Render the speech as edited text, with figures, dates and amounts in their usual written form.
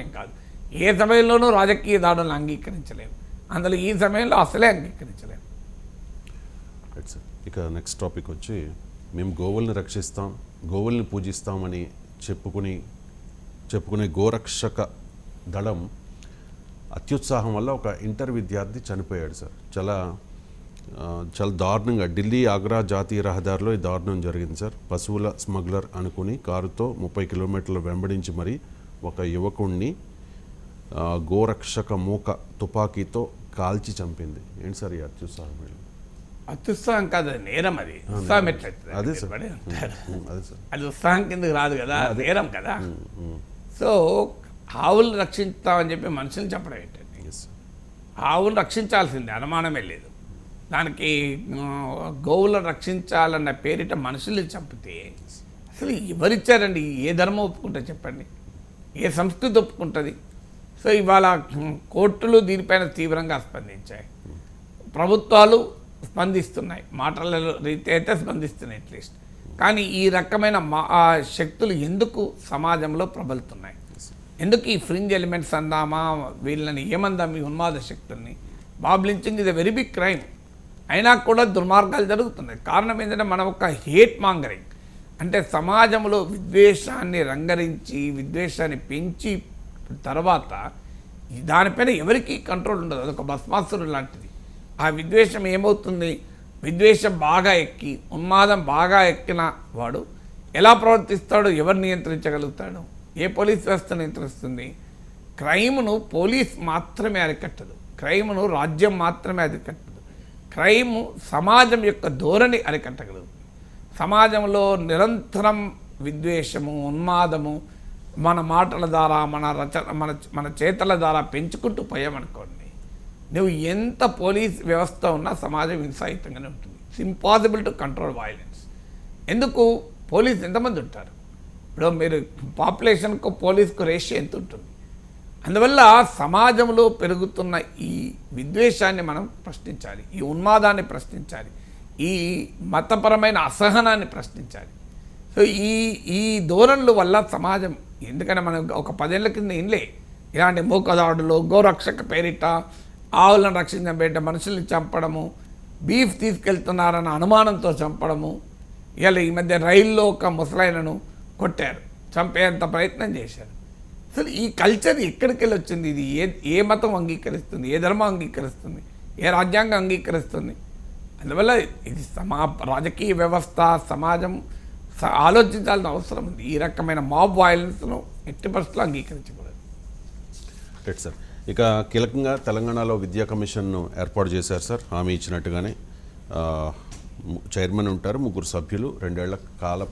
ఏం కాదు. ఏ సమయంలోనూ రాజకీయ దాడులను అంగీకరించలేము. అందులో ఈ సమయంలో అసలే అంగీకరించలేము. ఇక నెక్స్ట్ టాపిక్ వచ్చి, మేము గోవుల్ని రక్షిస్తాం, గోవుల్ని పూజిస్తామని చెప్పుకునే గోరక్షక దళం అత్యుత్సాహం వల్ల ఒక ఇంటర్ విద్యార్థి చనిపోయాడు సార్. చాలా దారుణంగా ఢిల్లీ ఆగ్రా జాతీయ రహదారిలో ఈ దారుణం జరిగింది సార్. పశువుల స్మగ్లర్ అనుకుని కారుతో 30 కిలోమీటర్లు వెంబడించి మరి ఒక యువకుడిని గోరక్షక మూక తుపాకీతో కాల్చి చంపింది. ఏంటి సార్ ఈ అత్యుత్సాహం? అత్యుత్సాహం కాదు, అది నేరం. అది ఉత్సాహం ఎట్లయితుంది? అదే సార్, అది ఉత్సాహం కిందకి రాదు కదా, నేరం కదా. సో ఆవులు రక్షిస్తామని చెప్పి మనుషులు చెప్పడం ఏంటండి? ఆవులు రక్షించాల్సిందే, అనుమానమే లేదు. దానికి గోవులను రక్షించాలన్న పేరిట మనుషులు చంపితే అసలు ఎవరిచ్చారండి? ఏ ధర్మం ఒప్పుకుంటుంది చెప్పండి? ఏ సంస్కృతి ఒప్పుకుంటుంది? సో ఇవాళ కోర్టులు దీనిపైన తీవ్రంగా స్పందించాయి, ప్రభుత్వాలు స్పందిస్తున్నాయి, మాటల రీతి అయితే స్పందిస్తున్నాయి అట్లీస్ట్. కానీ ఈ రకమైన శక్తులు ఎందుకు సమాజంలో ప్రబలుతున్నాయి? ఎందుకు ఈ ఫ్రింజ్ ఎలిమెంట్స్ అందామా, వీళ్ళని ఏమందాం, ఈ ఉన్మాద శక్తుల్ని? బాబ్ లించింగ్ ఇది వెరీ బిగ్ క్రైమ్, అయినా కూడా దుర్మార్గాలు జరుగుతున్నాయి. కారణం ఏంటంటే మనం ఒక హేట్ మాంగరింగ్, అంటే సమాజంలో విద్వేషాన్ని రంగరించి విద్వేషాన్ని పెంచి తర్వాత దానిపైన ఎవరికీ కంట్రోల్ ఉండదు. అదొక భస్మాసురు లాంటిది. ఆ విద్వేషం ఏమవుతుంది? విద్వేషం బాగా ఎక్కి ఉన్మాదం బాగా ఎక్కిన వాడు ఎలా ప్రవర్తిస్తాడో ఎవరు నియంత్రించగలుగుతాడు? ఏ పోలీస్ వ్యవస్థ నియంత్రిస్తుంది? క్రైమ్ను పోలీస్ మాత్రమే అరికట్టదు, క్రైమ్ను రాజ్యం మాత్రమే అరికట్టదు. క్రైమ్ సమాజం యొక్క ధోరణి అరికట్టగలుగుతుంది. సమాజంలో నిరంతరం విద్వేషము, ఉన్మాదము మన మాటల ద్వారా, మన చేతల ద్వారా పెంచుకుంటూ పోయామనుకోండి, నువ్వు ఎంత పోలీస్ వ్యవస్థ ఉన్నా సమాజం హింసాయుతంగానే ఉంటుంది. It's impossible to control violence. ఎందుకు? పోలీస్ ఎంతమంది ఉంటారు? ఇప్పుడు మీరు పాపులేషన్కు పోలీస్కు రేషియో ఎంత ఉంటుంది? అందువల్ల సమాజంలో పెరుగుతున్న ఈ విద్వేషాన్ని మనం ప్రశ్నించాలి, ఈ ఉన్మాదాన్ని ప్రశ్నించాలి, ఈ మతపరమైన అసహనాన్ని ప్రశ్నించాలి. సో ఈ ధోరణుల వల్ల సమాజం, ఎందుకంటే మనం ఒక 10 ఏళ్ల కింద ఇన్లే ఇలాంటి మూకదాడులు, గోరక్షక పేరిట ఆవులను రక్షించడం పేరిట మనుషుల్ని చంపడము, బీఫ్ తీసుకెళ్తున్నారన్న అనుమానంతో చంపడము. ఇలా ఈ మధ్య రైల్లో ఒక ముసలాయనను కొట్టారు, చంపేంత ప్రయత్నం చేశారు. అసలు ఈ కల్చర్ ఎక్కడికి వెళ్ళి వచ్చింది? ఇది ఏ మతం అంగీకరిస్తుంది? ఏ ధర్మం అంగీకరిస్తుంది? ఏ రాజ్యాంగం అంగీకరిస్తుంది? అందువల్ల ఇది రాజకీయ వ్యవస్థ, సమాజం ఆలోచించాల్సిన అవసరం ఉంది. ఈ రకమైన మాబ్ వైలెన్స్ను ఎట్టి పరిస్థితుల్లో అంగీకరించకూడదు. Right sir. ఇక కీలకంగా తెలంగాణలో విద్యా కమిషన్ను ఏర్పాటు చేశారు సార్. హామీ ఇచ్చినట్టుగానే చైర్మన్ ఉంటారు, 3 సభ్యులు, 2 ఏళ్ల కాల